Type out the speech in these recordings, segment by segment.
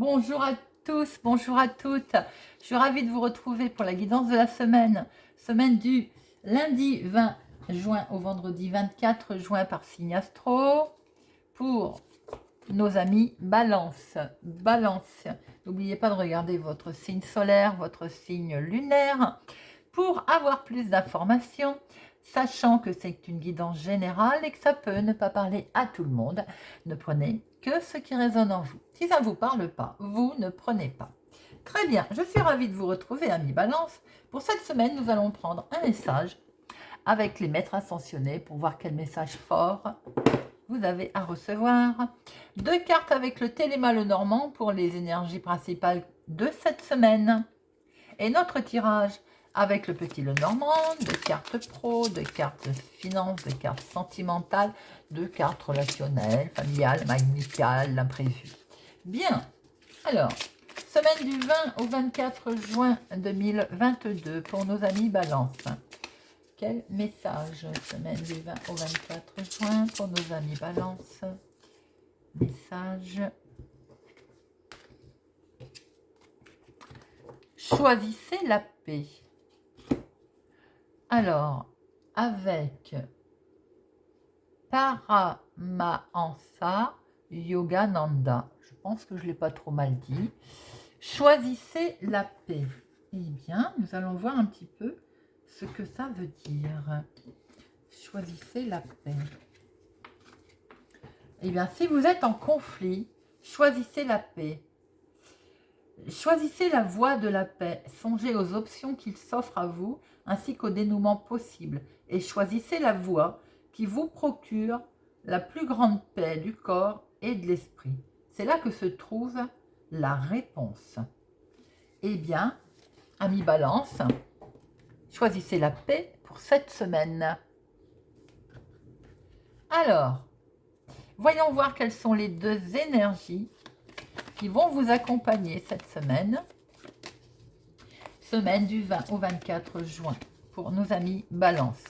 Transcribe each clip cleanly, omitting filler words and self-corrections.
Bonjour à tous, bonjour à toutes. Je suis ravie de vous retrouver pour la guidance de la semaine. Semaine du lundi 20 juin au vendredi 24 juin par signe astro. Pour nos amis Balance. Balance. N'oubliez pas de regarder votre signe solaire, votre signe lunaire pour avoir plus d'informations, sachant que c'est une guidance générale et que ça peut ne pas parler à tout le monde. Ne prenez que ce qui résonne en vous. Si ça ne vous parle pas, vous ne prenez pas. Très bien, je suis ravie de vous retrouver, amis Balance. Pour cette semaine, nous allons prendre un message avec les maîtres ascensionnés pour voir quel message fort vous avez à recevoir. 2 cartes avec le Téléma Lenormand pour les énergies principales de cette semaine. Et notre tirage avec le petit Lenormand, 2 cartes pro, 2 cartes finance, 2 cartes sentimentales, 2 cartes relationnelles, familiales, amicales, l'imprévu. Bien, alors, semaine du 20 au 24 juin 2022 pour nos amis Balance. Quel message, semaine du 20 au 24 juin pour nos amis Balance. Message. Choisissez la paix. Alors, avec Paramahansa Yogananda, je pense que je ne l'ai pas trop mal dit. Choisissez la paix. Eh bien, nous allons voir un petit peu ce que ça veut dire. Choisissez la paix. Eh bien, si vous êtes en conflit, choisissez la paix. Choisissez la voie de la paix. Songez aux options qu'il s'offre à vous, ainsi qu'au dénouement possible. Et choisissez la voie qui vous procure la plus grande paix du corps et de l'esprit. C'est là que se trouve la réponse. Eh bien, amis Balance, choisissez la paix pour cette semaine. Alors, voyons voir quelles sont les 2 énergies qui vont vous accompagner cette semaine. Semaine du 20 au 24 juin pour nos amis Balance.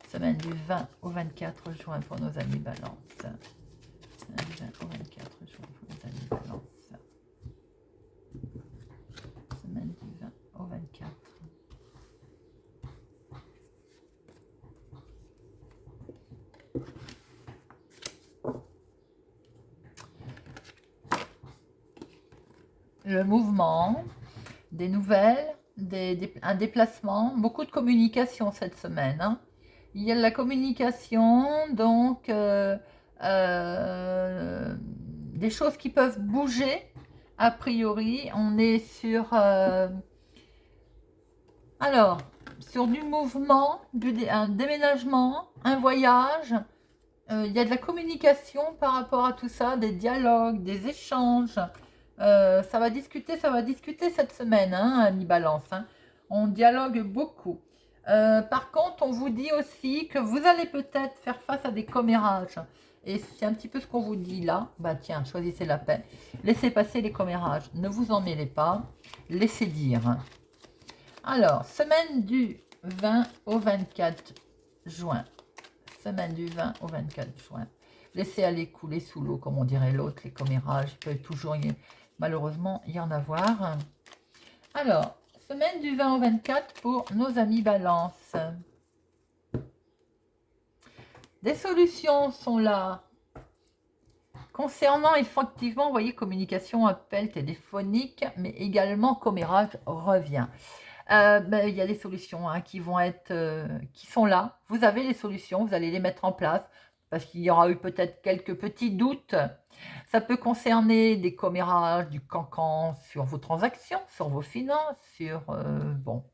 Semaine du 20 au 24 juin pour nos amis Balance. Semaine du 20 au 24 juin pour nos amis Balance. Semaine du 20 au 24. Le mouvement, des nouvelles, un déplacement, beaucoup de communication cette semaine. Hein. Il y a de la communication, donc des choses qui peuvent bouger. A priori, on est sur sur du mouvement, un déménagement, un voyage. Il y a de la communication par rapport à tout ça, des dialogues, des échanges. Ça va discuter cette semaine, hein, amis Balance. Hein. On dialogue beaucoup. Par contre, on vous dit aussi que vous allez peut-être faire face à des commérages. Et c'est un petit peu ce qu'on vous dit là. Bah tiens, choisissez la paix. Laissez passer les commérages. Ne vous en mêlez pas. Laissez dire. Alors, semaine du 20 au 24 juin. Semaine du 20 au 24 juin. Laissez aller couler sous l'eau, comme on dirait l'autre, les commérages. Il peut toujours malheureusement y en avoir. Alors, semaine du 20 au 24 pour nos amis Balance. Des solutions sont là. Concernant effectivement, vous voyez, communication, appel téléphonique, mais également commérage revient. Il y a des solutions hein, qui vont être, qui sont là. Vous avez les solutions, vous allez les mettre en place parce qu'il y aura eu peut-être quelques petits doutes. Ça peut concerner des commérages, du cancan sur vos transactions, sur vos finances, sur bon.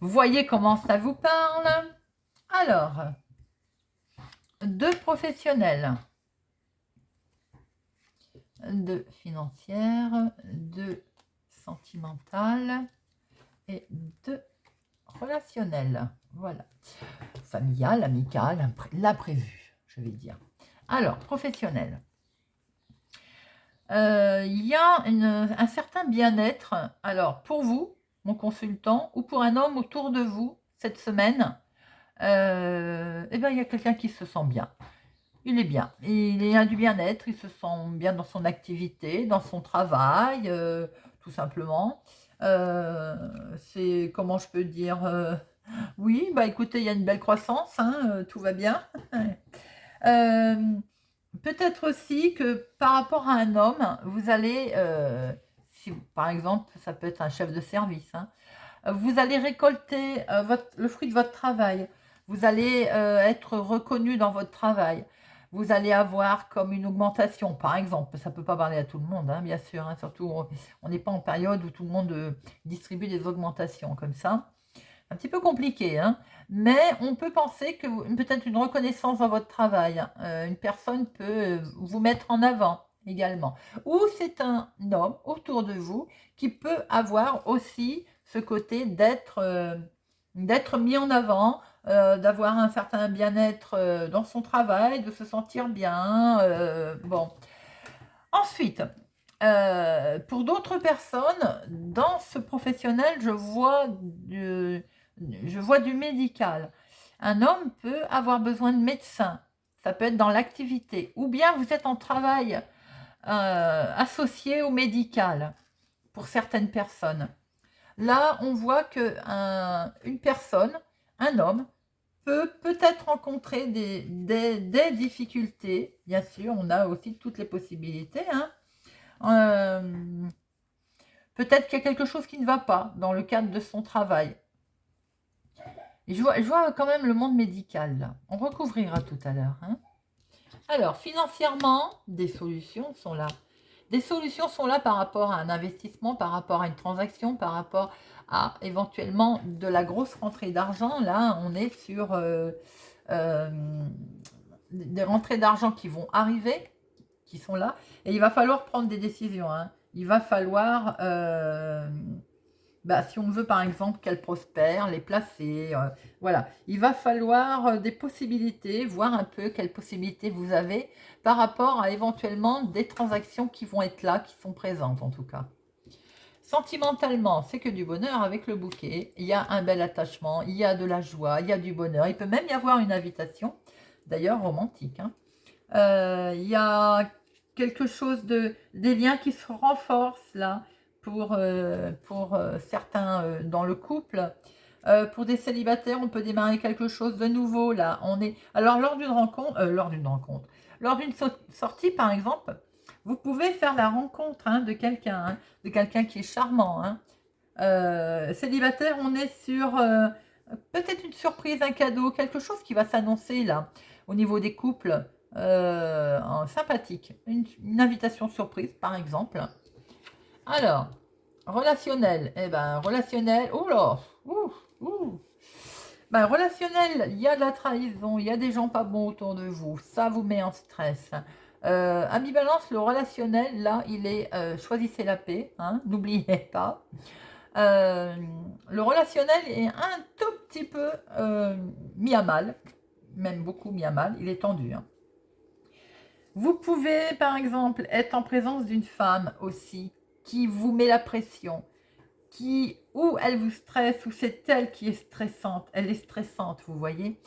Vous voyez comment ça vous parle. Alors, 2 professionnels, 2 financières, 2 sentimentales et 2 relationnelles. Voilà. Familial, amical, l'imprévu, je vais dire. Alors, professionnel. Il y a un certain bien-être. Alors, pour vous, mon consultant, ou pour un homme autour de vous, cette semaine, il y a quelqu'un qui se sent bien. Il est bien. Il a du bien-être, il se sent bien dans son activité, dans son travail, tout simplement. C'est, comment je peux dire, oui, bah écoutez, il y a une belle croissance, hein, tout va bien. Euh, Peut-être aussi que par rapport à un homme, vous allez, si, par exemple, ça peut être un chef de service, hein, vous allez récolter le fruit de votre travail. Vous allez être reconnu dans votre travail. Vous allez avoir comme une augmentation, par exemple. Ça ne peut pas parler à tout le monde, hein, bien sûr. Hein, surtout, on n'est pas en période où tout le monde distribue des augmentations comme ça. Un petit peu compliqué, hein, mais on peut penser que peut-être une reconnaissance dans votre travail. Une personne peut vous mettre en avant également. Ou c'est un homme autour de vous qui peut avoir aussi ce côté d'être mis en avant, d'avoir un certain bien-être dans son travail, de se sentir bien. Bon. Ensuite, pour d'autres personnes, dans ce professionnel, je vois du médical. Un homme peut avoir besoin de médecin. Ça peut être dans l'activité. Ou bien vous êtes en travail associé au médical pour certaines personnes. Là, on voit que une personne, un homme, peut peut-être rencontrer des difficultés. Bien sûr, on a aussi toutes les possibilités. Hein. Euh, Peut-être qu'il y a quelque chose qui ne va pas dans le cadre de son travail. Et je vois quand même le monde médical, là. On recouvrira tout à l'heure. Hein. Alors, financièrement, des solutions sont là. Des solutions sont là par rapport à un investissement, par rapport à une transaction, par rapport à éventuellement de la grosse rentrée d'argent. Là, on est sur euh, des rentrées d'argent qui vont arriver, qui sont là. Et il va falloir prendre des décisions. Hein. Il va falloir, si on veut par exemple qu'elles prospèrent, les placer. Voilà. Il va falloir des possibilités, voir un peu quelles possibilités vous avez par rapport à éventuellement des transactions qui vont être là, qui sont présentes en tout cas. Sentimentalement, c'est que du bonheur avec le bouquet. Il y a un bel attachement, il y a de la joie, il y a du bonheur. Il peut même y avoir une invitation, d'ailleurs romantique. Hein. Il y a quelque chose des liens qui se renforcent là pour certains dans le couple. Pour des célibataires, on peut démarrer quelque chose de nouveau là. Alors lors d'une rencontre, lors d'une sortie par exemple, vous pouvez faire la rencontre de quelqu'un qui est charmant. Hein. Célibataire, on est sur peut-être une surprise, un cadeau, quelque chose qui va s'annoncer là au niveau des couples. Sympathique. Une invitation surprise, par exemple. Alors, relationnel. Eh ben, relationnel. Oh là, ben, relationnel, il y a de la trahison, il y a des gens pas bons autour de vous. Ça vous met en stress. Ami Balance, le relationnel, là, il est choisissez la paix. Hein, n'oubliez pas. Le relationnel est un tout petit peu mis à mal. Même beaucoup mis à mal. Il est tendu. Hein. Vous pouvez, par exemple, être en présence d'une femme aussi qui vous met la pression, ou elle vous stresse, ou c'est elle qui est stressante. Elle est stressante, vous voyez.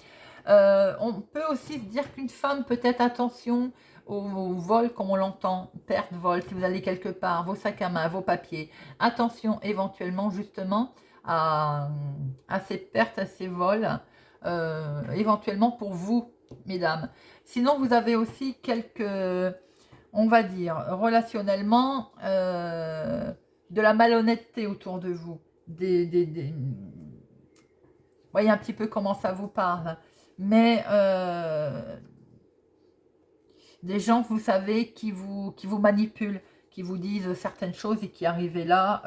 On peut aussi se dire qu'une femme peut être attention au vol, comme on l'entend, perte, vol, si vous allez quelque part, vos sacs à main, vos papiers. Attention éventuellement justement à ces pertes, à ces vols, éventuellement pour vous, mesdames. Sinon, vous avez aussi quelques, on va dire, relationnellement, de la malhonnêteté autour de vous. Voyez un petit peu comment ça vous parle. Mais des gens, vous savez, qui vous manipulent, qui vous disent certaines choses et qui arrivent là,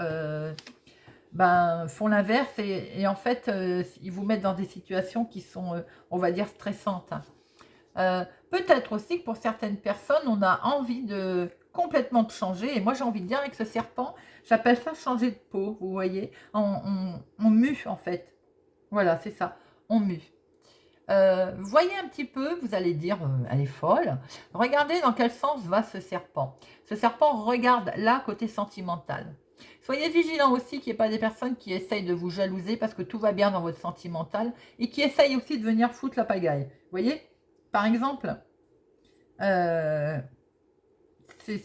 font l'inverse et en fait, ils vous mettent dans des situations qui sont, on va dire, stressantes. Peut-être aussi que pour certaines personnes, on a envie de complètement de changer. Et moi, j'ai envie de dire avec ce serpent, j'appelle ça changer de peau, vous voyez. On mue, en fait. Voilà, c'est ça. On mue. Voyez un petit peu, vous allez dire, elle est folle. Regardez dans quel sens va ce serpent. Ce serpent regarde là, côté sentimental. Soyez vigilants aussi qu'il n'y ait pas des personnes qui essayent de vous jalouser parce que tout va bien dans votre sentimental et qui essayent aussi de venir foutre la pagaille. Vous voyez? Par exemple, Euh,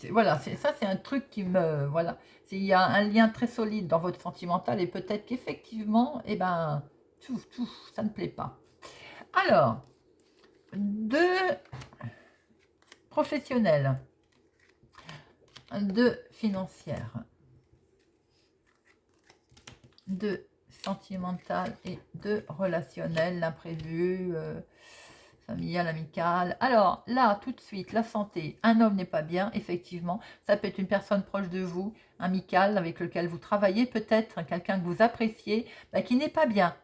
voilà, ça c'est un truc qui me... Voilà, il y a un lien très solide dans votre sentimental et peut-être qu'effectivement, eh ben, ça ne plaît pas. Alors, deux professionnels, deux financières, deux sentimentales et deux relationnelles, l'imprévu, familial, amical. Alors là, tout de suite, la santé. Un homme n'est pas bien, effectivement. Ça peut être une personne proche de vous, amicale, avec lequel vous travaillez, peut-être quelqu'un que vous appréciez, qui n'est pas bien.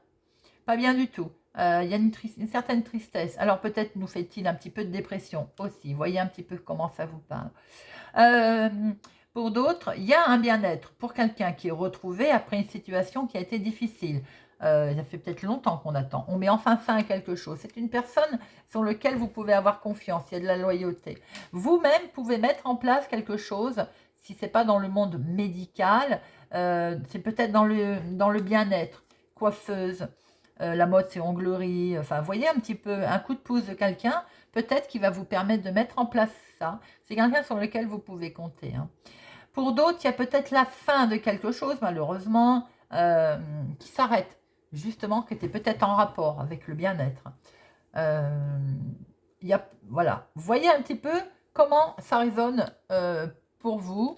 Pas bien du tout. Il y a une certaine tristesse. Alors peut-être nous fait-il un petit peu de dépression aussi. Voyez un petit peu comment ça vous parle. Pour d'autres, il y a un bien-être pour quelqu'un qui est retrouvé après une situation qui a été difficile. Ça fait peut-être longtemps qu'on attend. On met enfin fin à quelque chose. C'est une personne sur laquelle vous pouvez avoir confiance. Il y a de la loyauté. Vous-même pouvez mettre en place quelque chose. Si ce n'est pas dans le monde médical, c'est peut-être dans le bien-être. Coiffeuse, la mode c'est onglerie. Enfin, vous voyez un petit peu un coup de pouce de quelqu'un, peut-être qui va vous permettre de mettre en place ça. C'est quelqu'un sur lequel vous pouvez compter. Hein. Pour d'autres, il y a peut-être la fin de quelque chose, malheureusement, qui s'arrête. Justement, qui était peut-être en rapport avec le bien-être. Voilà. Vous voyez un petit peu comment ça résonne pour vous.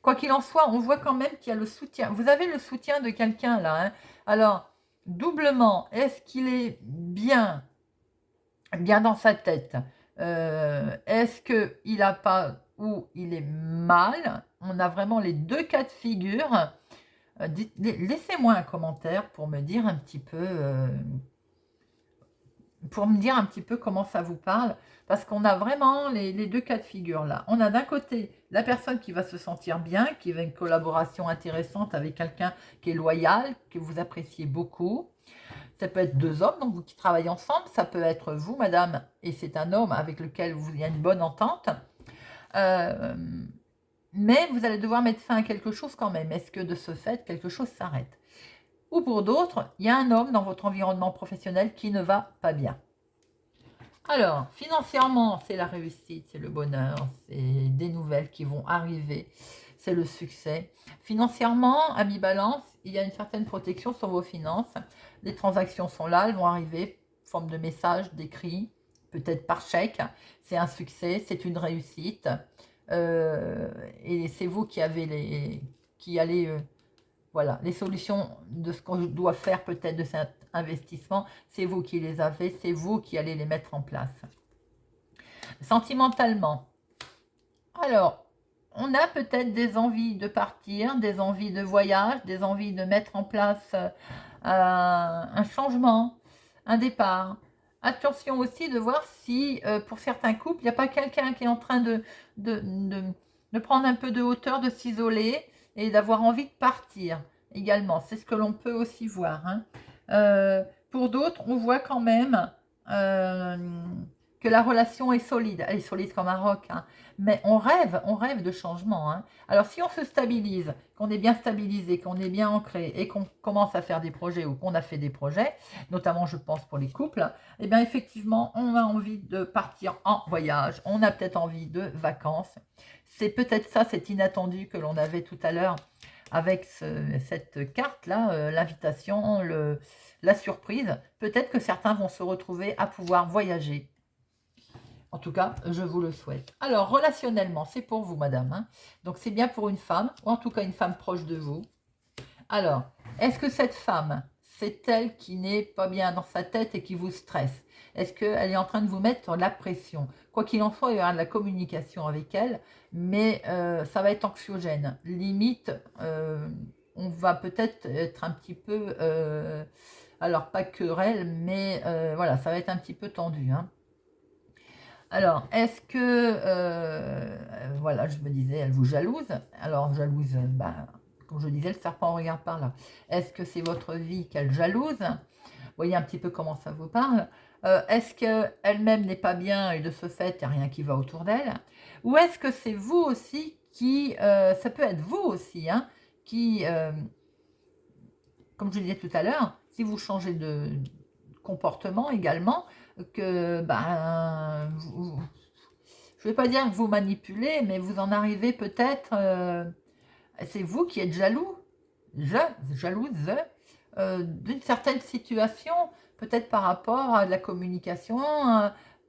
Quoi qu'il en soit, on voit quand même qu'il y a le soutien. Vous avez le soutien de quelqu'un là. Hein. Alors, doublement, est-ce qu'il est bien dans sa tête? Est-ce qu'il n'a pas ou il est mal? On a vraiment les deux cas de figure. Laissez-moi un commentaire pour me dire un petit peu... comment ça vous parle, parce qu'on a vraiment les deux cas de figure là. On a d'un côté la personne qui va se sentir bien, qui va une collaboration intéressante avec quelqu'un qui est loyal, que vous appréciez beaucoup. Ça peut être deux hommes donc vous qui travaillez ensemble, ça peut être vous, madame, et c'est un homme avec lequel il y a une bonne entente. Mais vous allez devoir mettre fin à quelque chose quand même. Est-ce que de ce fait, quelque chose s'arrête? Ou pour d'autres, il y a un homme dans votre environnement professionnel qui ne va pas bien. Alors, financièrement, c'est la réussite, c'est le bonheur, c'est des nouvelles qui vont arriver, c'est le succès. Financièrement, à mi-balance, il y a une certaine protection sur vos finances. Les transactions sont là, elles vont arriver, forme de message, d'écrit, peut-être par chèque. C'est un succès, c'est une réussite. Et c'est vous qui avez qui allez... voilà, les solutions de ce qu'on doit faire peut-être de cet investissement, c'est vous qui les avez, c'est vous qui allez les mettre en place. Sentimentalement, alors, on a peut-être des envies de partir, des envies de voyage, des envies de mettre en place un changement, un départ. Attention aussi de voir si, pour certains couples, il n'y a pas quelqu'un qui est en train de prendre un peu de hauteur, de s'isoler et d'avoir envie de partir également. C'est ce que l'on peut aussi voir. Hein. Pour d'autres, on voit quand même que la relation est solide. Elle est solide comme un roc. Hein. Mais on rêve de changement. Hein. Alors si on se stabilise, qu'on est bien stabilisé, qu'on est bien ancré et qu'on commence à faire des projets ou qu'on a fait des projets, notamment je pense pour les couples, eh bien effectivement on a envie de partir en voyage, on a peut-être envie de vacances. C'est peut-être ça, cet inattendu que l'on avait tout à l'heure avec cette carte-là, l'invitation, la surprise. Peut-être que certains vont se retrouver à pouvoir voyager. En tout cas, je vous le souhaite. Alors, relationnellement, c'est pour vous, madame. Hein. Donc, c'est bien pour une femme, ou en tout cas une femme proche de vous. Alors, est-ce que cette femme, c'est elle qui n'est pas bien dans sa tête et qui vous stresse? Est-ce qu'elle est en train de vous mettre la pression? Quoi qu'il en soit, il y aura de la communication avec elle, mais ça va être anxiogène. Limite, on va peut-être être un petit peu... alors, pas querelle, mais voilà, ça va être un petit peu tendu, hein. Alors, est-ce que, voilà, je me disais, elle vous jalouse? Alors, jalouse, comme je disais, le serpent regarde par là. Est-ce que c'est votre vie qu'elle jalouse? Vous voyez un petit peu comment ça vous parle. Est-ce qu'elle-même n'est pas bien et de ce fait, il n'y a rien qui va autour d'elle? Ou est-ce que c'est vous aussi qui, ça peut être vous aussi, hein, qui, comme je disais tout à l'heure, si vous changez de comportement également, que je ne vais pas dire que vous manipulez, mais vous en arrivez peut-être, c'est vous qui êtes jaloux, jalouse, d'une certaine situation, peut-être par rapport à de la communication,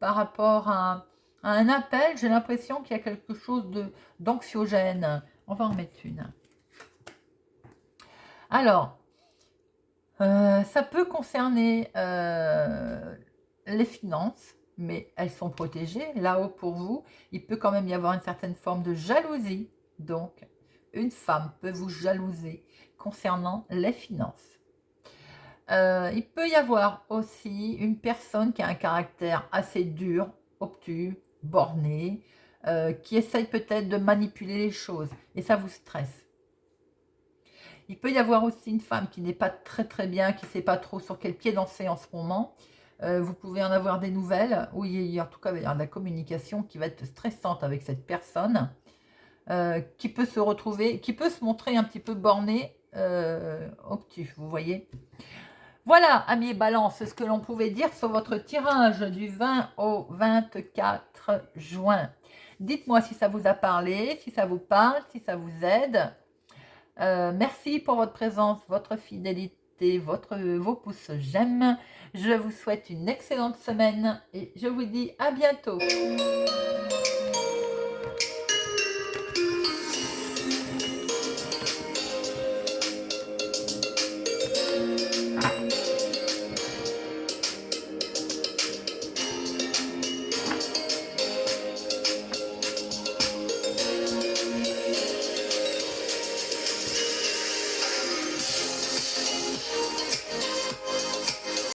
par rapport à un appel. J'ai l'impression qu'il y a quelque chose d'anxiogène. On va en mettre une. Alors, ça peut concerner les finances, mais elles sont protégées. Là-haut pour vous, il peut quand même y avoir une certaine forme de jalousie. Donc, une femme peut vous jalouser concernant les finances. Il peut y avoir aussi une personne qui a un caractère assez dur, obtus, borné, qui essaye peut-être de manipuler les choses et ça vous stresse. Il peut y avoir aussi une femme qui n'est pas très bien, qui ne sait pas trop sur quel pied danser en ce moment. Vous pouvez en avoir des nouvelles, ou en tout cas il y a de la communication qui va être stressante avec cette personne, qui peut se retrouver, qui peut se montrer un petit peu bornée, obtus, vous voyez. Voilà, amis Balance, ce que l'on pouvait dire sur votre tirage du 20 au 24 juin. Dites-moi si ça vous a parlé, si ça vous parle, si ça vous aide. Merci pour votre présence, votre fidélité, vos pouces j'aime. Je vous souhaite une excellente semaine et je vous dis à bientôt.